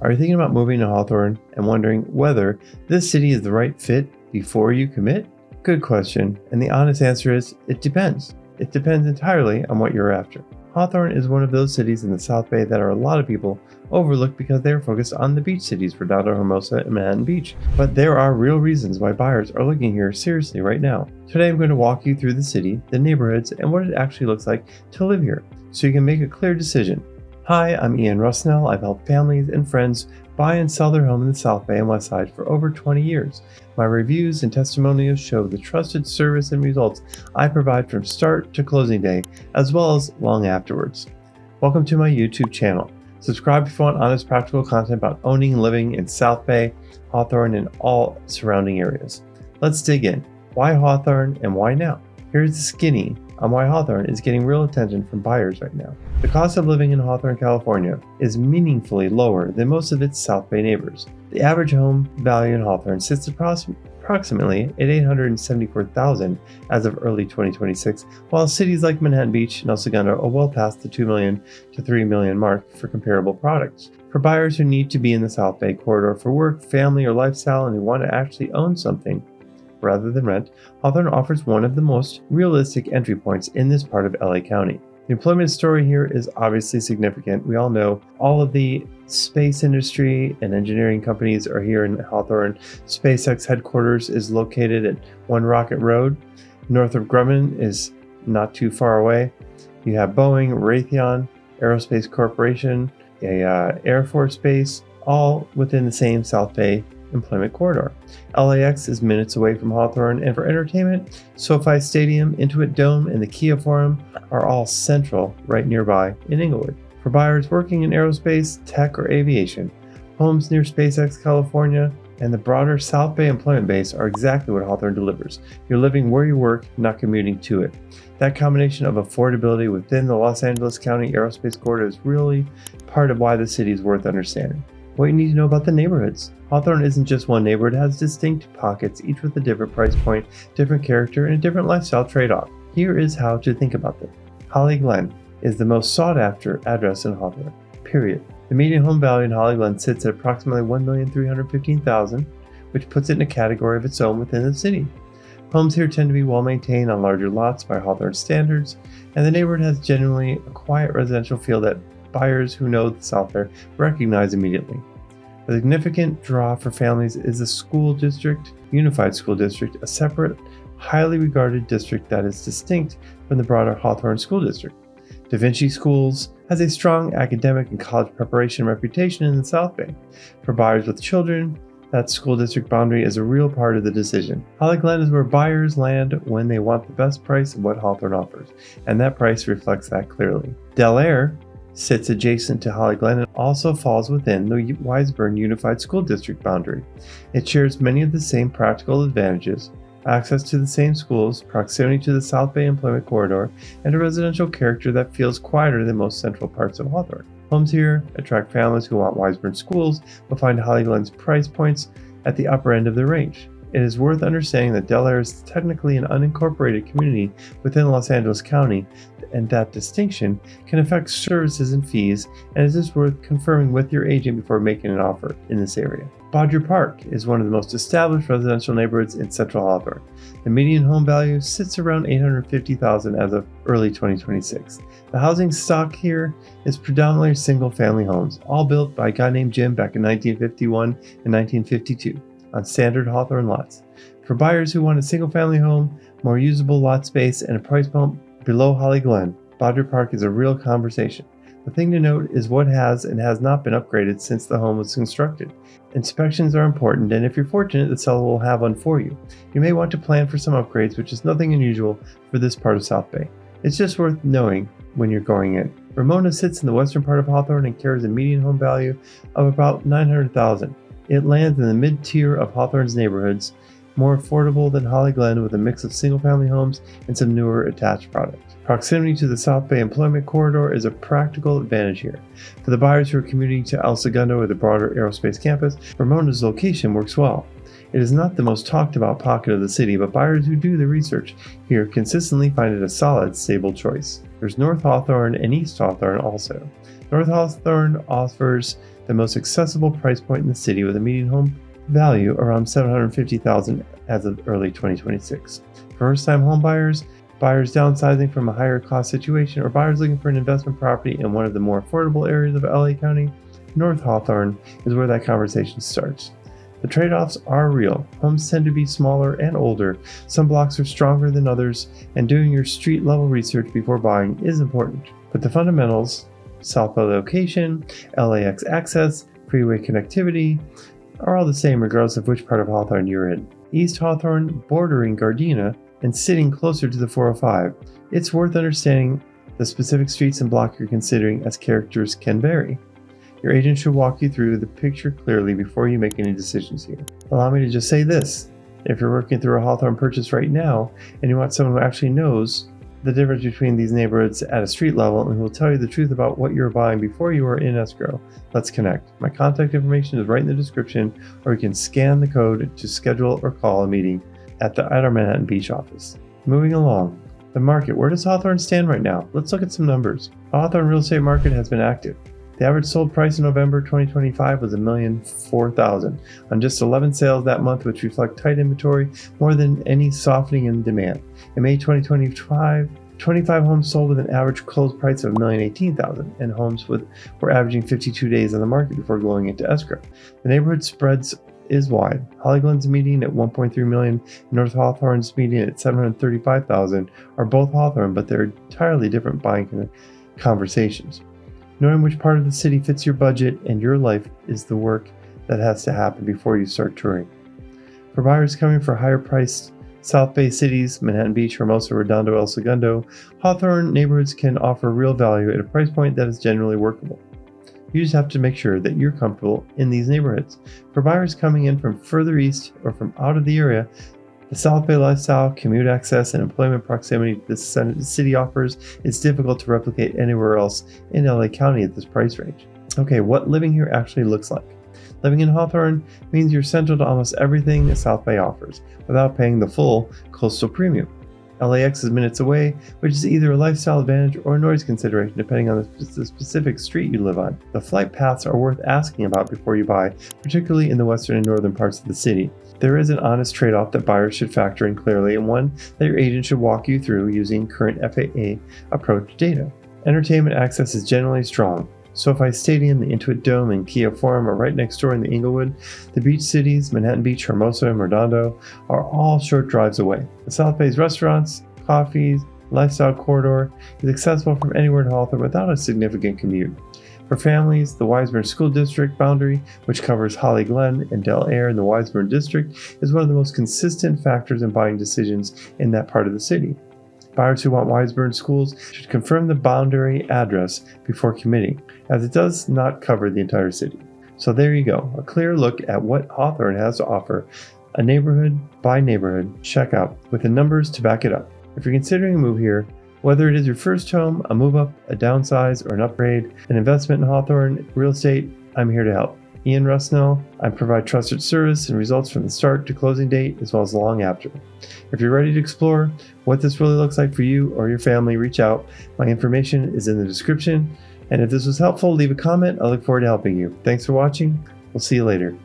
Are you thinking about moving to Hawthorne and wondering whether this city is the right fit before you commit? Good question, and the honest answer is it depends. It depends entirely on what you're after. Hawthorne is one of those cities in the South Bay that a lot of people overlook because they are focused on the beach cities, Redondo, Hermosa, and Manhattan Beach. But there are real reasons why buyers are looking here seriously right now. Today I'm going to walk you through the city, the neighborhoods, and what it actually looks like to live here, so you can make a clear decision. Hi, I'm Ian Rusnell. I've helped families and friends buy and sell their home in the South Bay and West Side for over 20 years. My reviews and testimonials show the trusted service and results I provide from start to closing day, as well as long afterwards. Welcome to my YouTube channel. Subscribe if you want honest, practical content about owning and living in South Bay, Hawthorne, and all surrounding areas. Let's dig in. Why Hawthorne and why now? Here's the skinny on why Hawthorne is getting real attention from buyers right now. The cost of living in Hawthorne, California is meaningfully lower than most of its South Bay neighbors. The average home value in Hawthorne sits approximately at $874,000 as of early 2026, while cities like Manhattan Beach and El Segundo are well past the $2 million to $3 million mark for comparable products. For buyers who need to be in the South Bay corridor for work, family, or lifestyle and who want to actually own something rather than rent, Hawthorne offers one of the most realistic entry points in this part of LA County. The employment story here is obviously significant. We all know all of the space industry and engineering companies are here in Hawthorne. SpaceX headquarters is located at One Rocket Road. Northrop Grumman is not too far away. You have Boeing, Raytheon, Aerospace Corporation, Air Force Base, all within the same South Bay employment corridor. LAX is minutes away from Hawthorne, and for entertainment, SoFi Stadium, Intuit Dome, and the Kia Forum are all central right nearby in Inglewood. For buyers working in aerospace, tech, or aviation, homes near SpaceX California and the broader South Bay employment base are exactly what Hawthorne delivers. You're living where you work, not commuting to it. That combination of affordability within the Los Angeles County aerospace corridor is really part of why the city is worth understanding. What you need to know about the neighborhoods. Hawthorne isn't just one neighborhood, it has distinct pockets, each with a different price point, different character, and a different lifestyle trade-off. Here is how to think about them. Holly Glen is the most sought-after address in Hawthorne, period. The median home value in Holly Glen sits at approximately $1,315,000, which puts it in a category of its own within the city. Homes here tend to be well-maintained on larger lots by Hawthorne standards, and the neighborhood has generally a quiet residential feel that buyers who know the South Bay recognize immediately. A significant draw for families is the school district, Unified School District, a separate, highly regarded district that is distinct from the broader Hawthorne School District. Da Vinci Schools has a strong academic and college preparation reputation in the South Bay. For buyers with children, that school district boundary is a real part of the decision. Holly Glen is where buyers land when they want the best price of what Hawthorne offers, and that price reflects that clearly. Del Air sits adjacent to Holly Glen and also falls within the Wiseburn Unified School District boundary. It shares many of the same practical advantages: access to the same schools, proximity to the South Bay employment corridor, and a residential character that feels quieter than most central parts of Hawthorne. Homes here attract families who want Wiseburn schools, but find Holly Glen's price points at the upper end of the range. It is worth understanding that Del Air is technically an unincorporated community within Los Angeles County, and that distinction can affect services and fees, and it is worth confirming with your agent before making an offer in this area. Bodger Park is one of the most established residential neighborhoods in Central Hawthorne. The median home value sits around $850,000 as of early 2026. The housing stock here is predominantly single-family homes, all built by a guy named Jim back in 1951 and 1952 on standard Hawthorne lots. For buyers who want a single-family home, more usable lot space, and a price point below Holly Glen, Bodger Park is a real conversation. The thing to note is what has and has not been upgraded since the home was constructed. Inspections are important, and if you're fortunate, the seller will have one for you. You may want to plan for some upgrades, which is nothing unusual for this part of South Bay. It's just worth knowing when you're going in. Ramona sits in the western part of Hawthorne and carries a median home value of about $900,000. It lands in the mid-tier of Hawthorne's neighborhoods, more affordable than Holly Glen with a mix of single-family homes and some newer attached products. Proximity to the South Bay employment corridor is a practical advantage here. For the buyers who are commuting to El Segundo or the broader aerospace campus, Ramona's location works well. It is not the most talked about pocket of the city, but buyers who do the research here consistently find it a solid, stable choice. There's North Hawthorne and East Hawthorne also. North Hawthorne offers the most accessible price point in the city with a median home value around $750,000 as of early 2026. First-time home buyers, buyers downsizing from a higher cost situation, or buyers looking for an investment property in one of the more affordable areas of LA County, North Hawthorne is where that conversation starts. The trade-offs are real. Homes tend to be smaller and older. Some blocks are stronger than others, and doing your street-level research before buying is important. But the fundamentals, South Bay location, LAX access, freeway connectivity, are all the same regardless of which part of Hawthorne you're in. East Hawthorne, bordering Gardena, and sitting closer to the 405. It's worth understanding the specific streets and block you're considering, as characters can vary. Your agent should walk you through the picture clearly before you make any decisions here. Allow me to just say this. If you're working through a Hawthorne purchase right now and you want someone who actually knows the difference between these neighborhoods at a street level and who will tell you the truth about what you're buying before you are in escrow, let's connect. My contact information is right in the description, or you can scan the code to schedule or call a meeting at our Manhattan Beach office. Moving along, the market. Where does Hawthorne stand right now? Let's look at some numbers. The Hawthorne real estate market has been active. The average sold price in November 2025 was $1,004,000 on just 11 sales that month, which reflect tight inventory more than any softening in demand. In May 2025, 25 homes sold with an average close price of $1,018,000, and homes were averaging 52 days on the market before going into escrow. The neighborhood spreads is wide. Holly Glen's median at $1.3 million, North Hawthorne's median at $735,000 are both Hawthorne, but they're entirely different buying conversations. Knowing which part of the city fits your budget and your life is the work that has to happen before you start touring. For buyers coming for higher priced South Bay cities, Manhattan Beach, Hermosa, Redondo, El Segundo, Hawthorne neighborhoods can offer real value at a price point that is generally workable. You just have to make sure that you're comfortable in these neighborhoods. For buyers coming in from further east or from out of the area, the South Bay lifestyle, commute access, and employment proximity the city offers is difficult to replicate anywhere else in LA County at this price range. Okay, what living here actually looks like. Living in Hawthorne means you're central to almost everything the South Bay offers, without paying the full coastal premium. LAX is minutes away, which is either a lifestyle advantage or a noise consideration depending on the specific street you live on. The flight paths are worth asking about before you buy, particularly in the western and northern parts of the city. There is an honest trade-off that buyers should factor in clearly, and one that your agent should walk you through using current FAA approach data. Entertainment access is generally strong. SoFi Stadium, the Intuit Dome, and Kia Forum are right next door in the Inglewood. The beach cities, Manhattan Beach, Hermosa, and Redondo, are all short drives away. The South Bay's restaurants, coffees, lifestyle corridor is accessible from anywhere in Hawthorne without a significant commute. For families, the Wiseburn School District boundary, which covers Holly Glen and Del Air in the Wiseburn District, is one of the most consistent factors in buying decisions in that part of the city. Buyers who want Wiseburn schools should confirm the boundary address before committing, as it does not cover the entire city. So there you go, a clear look at what Hawthorne has to offer, a neighborhood by neighborhood checkout with the numbers to back it up. If you're considering a move here, whether it is your first home, a move up, a downsize, or an upgrade, an investment in Hawthorne real estate, I'm here to help. Ian Rusnell, I provide trusted service and results from the start to closing date as well as long after. If you're ready to explore what this really looks like for you or your family, reach out. My information is in the description. And if this was helpful, leave a comment. I look forward to helping you. Thanks for watching. We'll see you later.